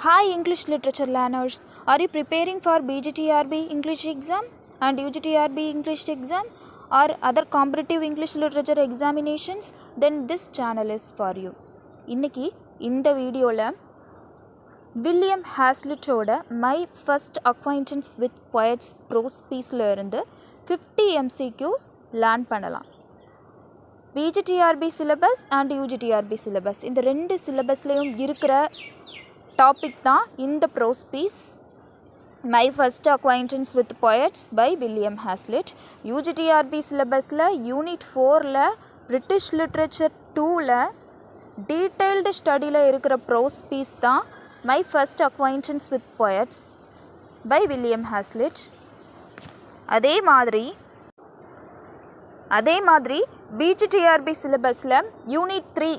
Hi English literature learners, are you preparing for BG TRB English exam and UGC TRB English exam or other competitive English literature examinations? Then this channel is for you. இன்னைக்கு இந்த வீடியோவில் William ஹாஸ்லிட்டோட my first acquaintance with poets prose பீஸில் இருந்து 50 MCQs learn பண்ணலாம். PGTRB syllabus and UGTRB syllabus இந்த ரெண்டு சிலபஸ்லேயும் இருக்கிற டாபிக் தான் இந்த prose piece my first acquaintance with poets by William Hazlitt. UGTRB சிலபஸில் யூனிட் 4ல் பிரிட்டிஷ் லிட்ரேச்சர் 2ல் டீட்டெயில்டு ஸ்டடியில் இருக்கிற ப்ரோஸ் பீஸ் தான் my first acquaintance with poets by William Hazlitt. அதே மாதிரி பிஜிடிஆர்பி சிலபஸில் unit 3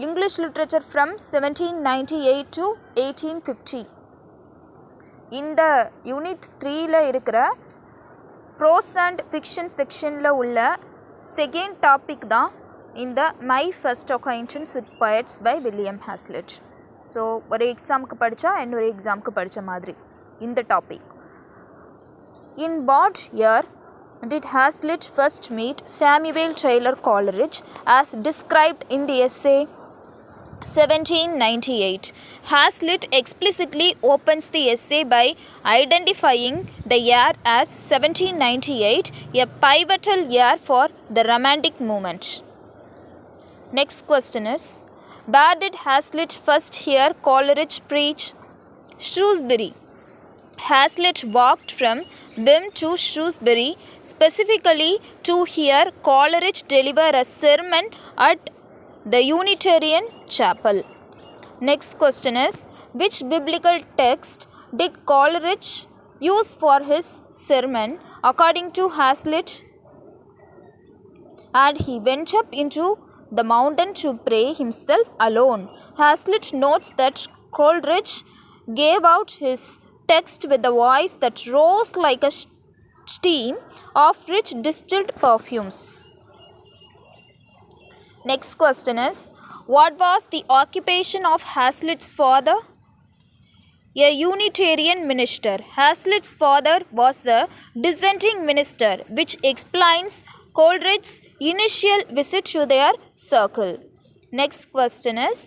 English literature from 1798 to 1850 இந்த யூனிட் 3ல் இருக்கிற ப்ரோஸ் அண்ட் ஃபிக்ஷன் செக்ஷனில் உள்ள செகண்ட் டாபிக் தான் இந்த my first acquaintance with poets by William Hazlitt. So ஒரு எக்ஸாமுக்கு படித்தா இன்னொரு எக்ஸாமுக்கு படித்த மாதிரி இந்த topic. In what year did Hazlitt first meet Samuel Taylor Coleridge as described in the essay 1798? Hazlitt explicitly opens the essay by identifying the year as 1798, a pivotal year for the Romantic movement. Next question is, where did Hazlitt first hear Coleridge preach? Shrewsbury. Hazlitt walked from Bim to Shrewsbury specifically to hear Coleridge deliver a sermon at the Unitarian Chapel. Next question is, which biblical text did Coleridge use for his sermon according to Hazlitt? And he went up into the mountain to pray himself alone. Hazlitt notes that Coleridge gave out his text with a voice that rose like a steam of rich distilled perfumes. Next question is, what was the occupation of Hazlitt's father? A Unitarian minister. Hazlitt's father was a dissenting minister, which explains Coleridge's initial visit to their circle. Next question is,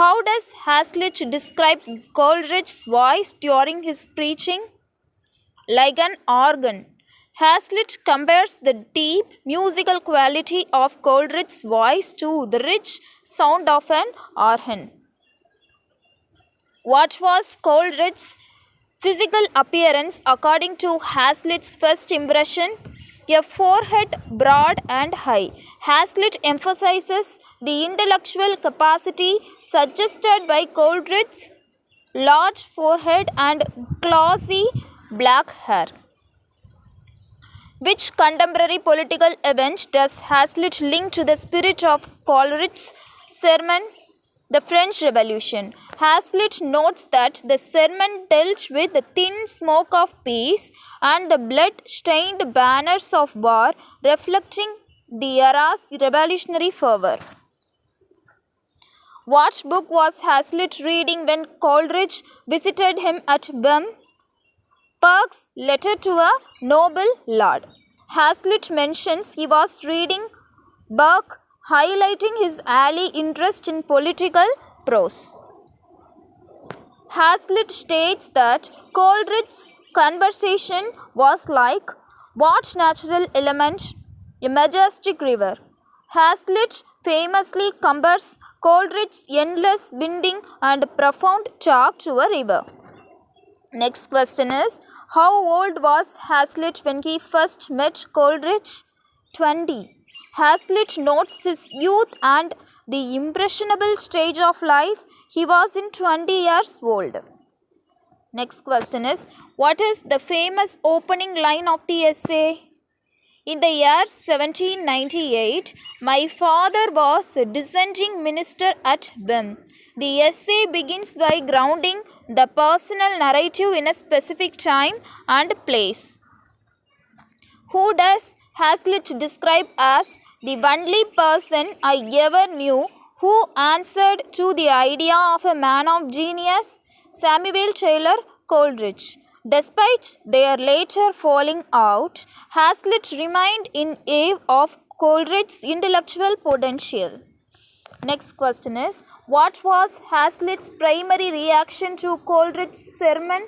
how does Hazlitt describe Coleridge's voice during his preaching? Like an organ. Hazlitt compares the deep musical quality of Coleridge's voice to the rich sound of an organ. What was Coleridge's physical appearance according to Hazlitt's first impression? A forehead broad and high. Hazlitt emphasizes the intellectual capacity suggested by Coleridge's large forehead and glossy black hair. Which contemporary political event does Hazlitt link to the spirit of Coleridge's sermon? The French Revolution. Hazlitt notes that the sermon dealt with the thin smoke of peace and the blood-stained banners of war, reflecting the era's revolutionary fervor. What book was Hazlitt reading when Coleridge visited him at Bem? Burke's Letter to a Noble Lord. Hazlitt mentions he was reading Burke, highlighting his early interest in political prose. Hazlitt states that Coleridge's conversation was like what natural element? A majestic river. Hazlitt famously compares Coleridge's endless winding and profound talk to a river. Next question is, how old was Hazlitt when he first met Coleridge? 20. Hazlitt notes his youth and the impressionable stage of life. He was in 20 years old. Next question is, what is the famous opening line of the essay? In the year 1798, my father was a dissenting minister at Bem. The essay begins by grounding the personal narrative in a specific time and place. Who does Hazlitt describe as the only person I ever knew who answered to the idea of a man of genius? Samuel Taylor Coleridge. Despite their later falling out, Hazlitt remained in awe of Coleridge's intellectual potential. Next question is, what was Hazlitt's primary reaction to Coleridge's sermon?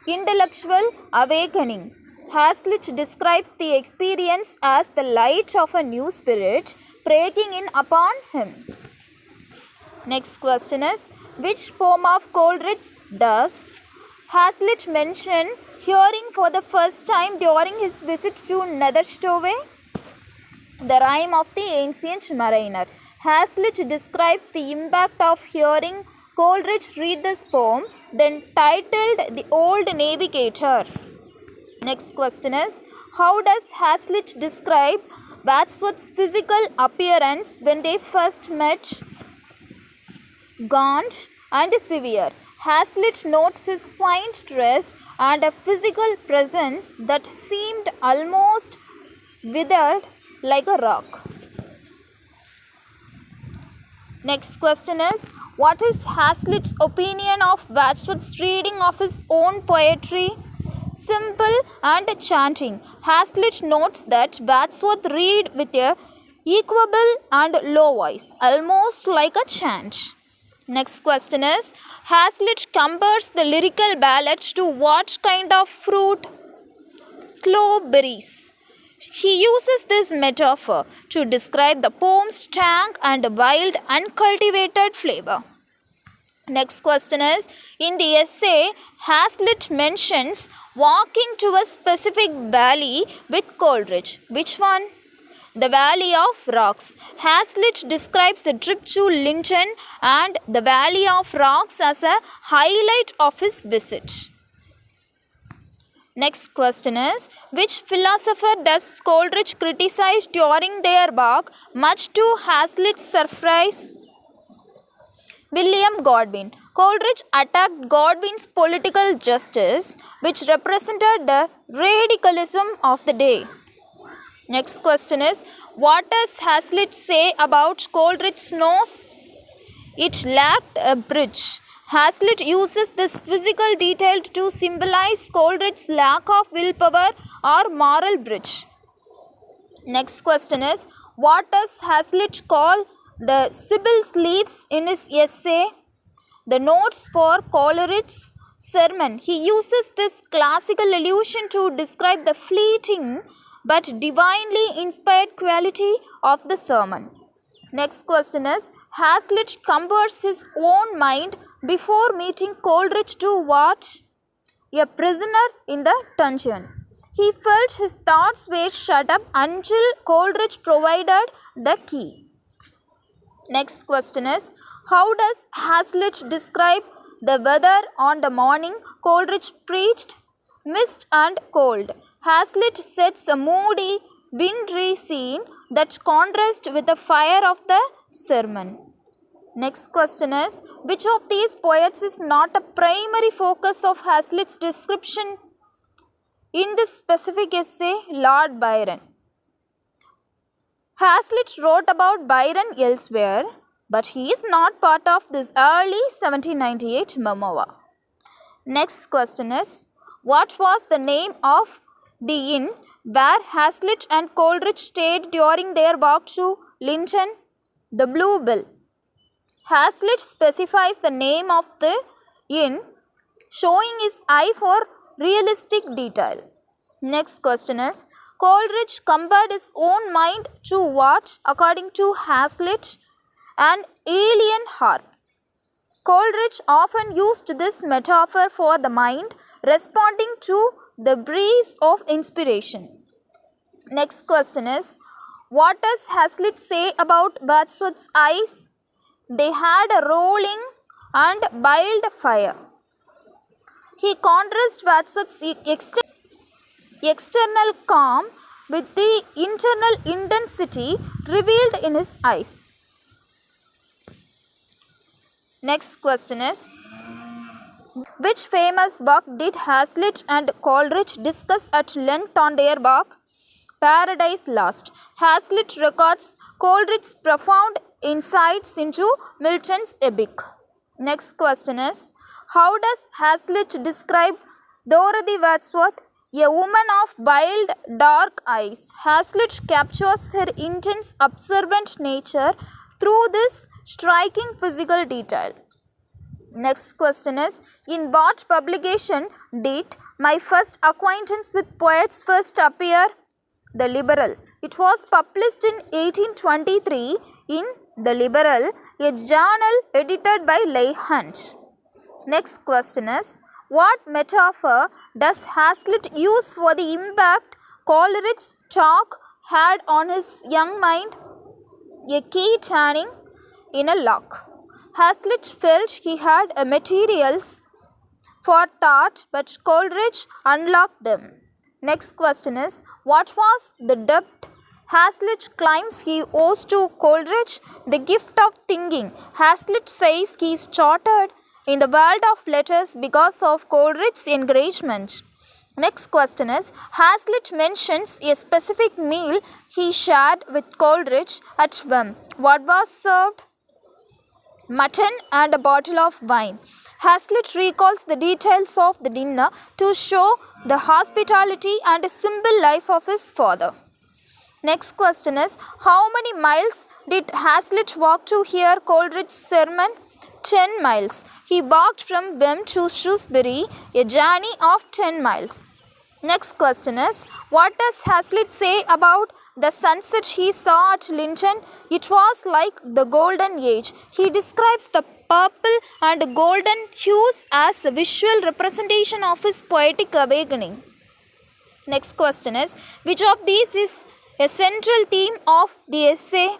Intellectual awakening. Hazlitt describes the experience as the light of a new spirit breaking in upon him. Next question is, which poem of Coleridge does Hazlitt mention hearing for the first time during his visit to Netherstowey? The Rime of the Ancient Mariner. Hazlitt describes the impact of hearing Coleridge read this poem, then titled The Old Navigator. Next question is, how does Hazlitt describe Wordsworth's physical appearance when they first met? Gaunt and severe. Hazlitt notes his quaint dress and a physical presence that seemed almost withered like a rock. Next question is, what is Hazlitt's opinion of Wordsworth's reading of his own poetry? Simple and chanting. Hazlitt notes that Wordsworth read with a equable and low voice, almost like a chant. Next question is, Hazlitt compares the lyrical ballad to what kind of fruit? Slow berries. He uses this metaphor to describe the poem's tang and wild, uncultivated flavor. Next question is, in the essay, Hazlitt mentions walking to a specific valley with Coleridge. Which one? The Valley of Rocks. Hazlitt describes the trip to Linton and the Valley of Rocks as a highlight of his visit. Next question is, which philosopher does Coleridge criticize during their walk, much to Hazlitt's surprise? William Godwin. Coleridge attacked Godwin's political justice, which represented the radicalism of the day. Next question is, what does Hazlitt say about Coleridge's nose? It lacked a bridge. Hazlitt uses this physical detail to symbolize Coleridge's lack of willpower or moral bridge. Next question is, what does Hazlitt call the Sibyl's leaves in his essay? The notes for Coleridge's sermon. He uses this classical allusion to describe the fleeting but divinely inspired quality of the sermon. Next question is, Hazlitt compares his own mind before meeting Coleridge to what? A prisoner in the dungeon. He felt his thoughts were shut up until Coleridge provided the key. Next question is, how does Hazlitt describe the weather on the morning Coleridge preached? Mist and cold. Hazlitt sets a moody, wintry scene that contrasts with the fire of the sermon. Next question is, which of these poets is not a primary focus of Hazlitt's description? In this specific essay, Lord Byron. Hazlitt wrote about Byron elsewhere, but he is not part of this early 1798 memoir. Next question is, what was the name of the inn where Hazlitt and Coleridge stayed during their walk to Linton? The Blue Bill. Hazlitt specifies the name of the inn, showing his eye for realistic detail. Next question is, Coleridge compared his own mind to what, according to Hazlitt? An alien harp. Coleridge often used this metaphor for the mind responding to the breeze of inspiration. Next question is, what does Hazlitt say about Wordsworth's eyes? They had a rolling and wild fire. He contrasts Wordsworth's external calm with the internal intensity revealed in his eyes. Next question is, which famous book did Hazlitt and Coleridge discuss at length on their walk? Paradise Lost. Hazlitt records Coleridge's profound insights into Milton's epic. Next question is, how does Hazlitt describe Dorothy Wordsworth? A woman of wild, dark eyes. Hazlitt captures her intense, observant nature through this striking physical detail. Next question is, in what publication did My First Acquaintance with Poets first appear? The Liberal. It was published in 1823 in The Liberal, a journal edited by Leigh Hunt. Next question is, what metaphor does Hazlitt use for the impact Coleridge's talk had on his young mind? A key turning in a lock. Hazlitt felt he had materials for thought, but Coleridge unlocked them. Next question is, what was the debt Hazlitt claims he owes to Coleridge? The gift of thinking. Hazlitt says he is chartered in the world of letters because of Coleridge's encouragement. Next question is, Hazlitt mentions a specific meal he shared with Coleridge at whim. What was served? Mutton and a bottle of wine. Hazlitt recalls the details of the dinner to show the hospitality and simple life of his father. Next question is, how many miles did Hazlitt walk to hear Coleridge's sermon? 10 miles. He walked from Wem to Shrewsbury, a journey of 10 miles. Next question is, what does Hazlitt say about the sunset he saw at Linton? It was like the golden age. He describes the purple and golden hues as a visual representation of his poetic awakening. Next question is, which of these is a central theme of the essay?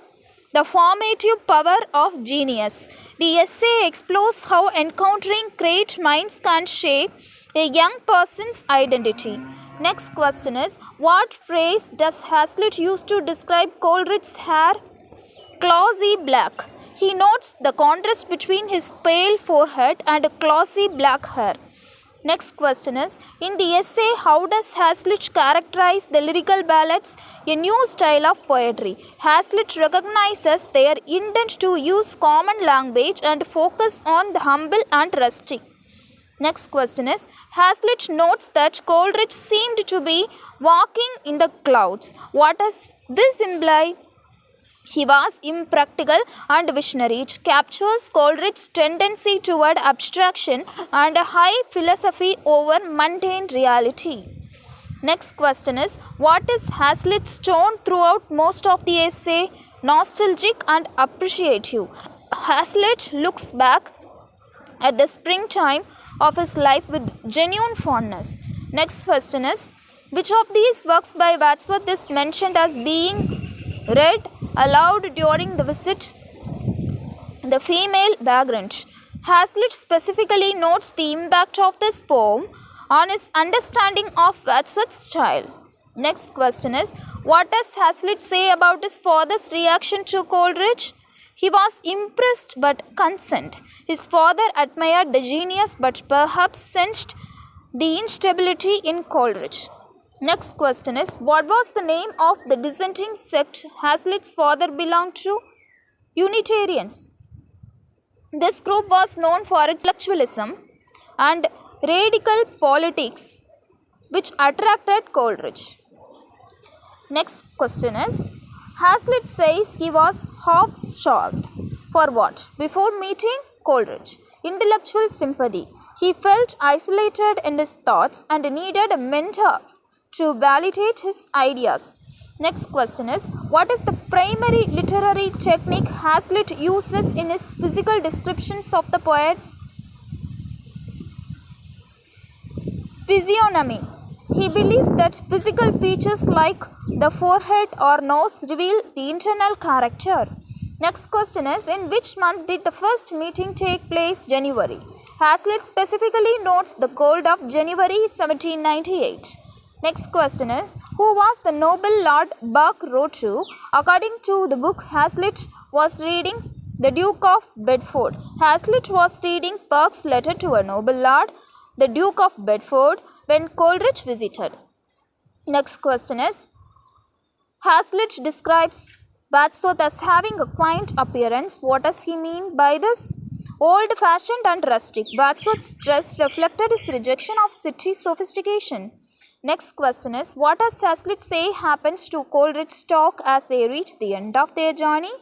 The formative power of genius. The essay explores how encountering great minds can shape a young person's identity. Next question is, what phrase does Hazlitt use to describe Coleridge's hair? Glossy black. He notes the contrast between his pale forehead and glossy black hair. Next question is, in the essay, how does Hazlitt characterize the lyrical ballads, a new style of poetry? Hazlitt recognizes their intent to use common language and focus on the humble and rustic. Next question is, Hazlitt notes that Coleridge seemed to be walking in the clouds. What does this imply? He was impractical and visionary. It captures Coleridge's tendency toward abstraction and a high philosophy over mundane reality. Next question is, what is Hazlitt's tone throughout most of the essay? Nostalgic and appreciative. Hazlitt looks back at the springtime of his life with genuine fondness. Next question is, which of these works by Wordsworth is mentioned as being read aloud during the visit? The female vagrant. Hazlitt specifically notes the impact of this poem on his understanding of Wordsworth's style. Next question is, what does Hazlitt say about his father's reaction to Coleridge? He was impressed but concerned. His father admired the genius but perhaps sensed the instability in Coleridge. Next question is, what was the name of the dissenting sect Hazlitt's father belonged to? Unitarians. This group was known for its intellectualism and radical politics, which attracted Coleridge. Next question is, Hazlitt says he was half-starved. For what? Before meeting Coleridge. Intellectual sympathy. He felt isolated in his thoughts and needed a mentor to validate his ideas. Next question is, what is the primary literary technique Hazlitt uses in his physical descriptions of the poets? Physiognomy. He believes that physical features like the forehead or nose reveal the internal character. Next question is, in which month did the first meeting take place? January. Hazlitt specifically notes the cold of January 1798. Next question is, who was the noble Lord Burke wrote to? According to the book, Hazlitt was reading the Duke of Bedford. Hazlitt was reading Burke's letter to a noble lord, the Duke of Bedford, when Coleridge visited. Next question is, Hazlitt describes Wordsworth as having a quaint appearance. What does he mean by this? old-fashioned and rustic. Wordsworth's dress reflected his rejection of city sophistication. Next question is, what does Hazlitt say happens to Coleridge's talk as they reach the end of their journey?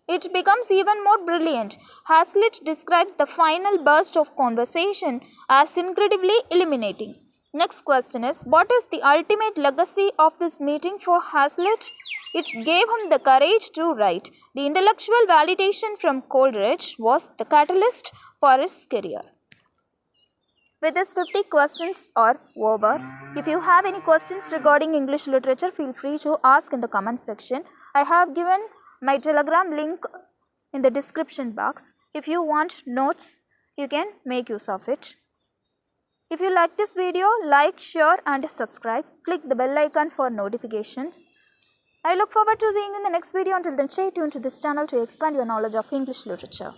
It becomes even more brilliant. Hazlitt describes the final burst of conversation as incredibly illuminating. Next question is, what is the ultimate legacy of this meeting for Hazlitt? It gave him the courage to write. The intellectual validation from Coleridge was the catalyst for his career. With this 50 questions are over. If you have any questions regarding English literature, feel free to ask in the comment section. I have given my Telegram link in the description box. If you want notes, you can make use of it. If you like this video, like, share and subscribe. Click the bell icon for notifications. I look forward to seeing you in the next video. Until then, stay tuned to this channel to expand your knowledge of English literature.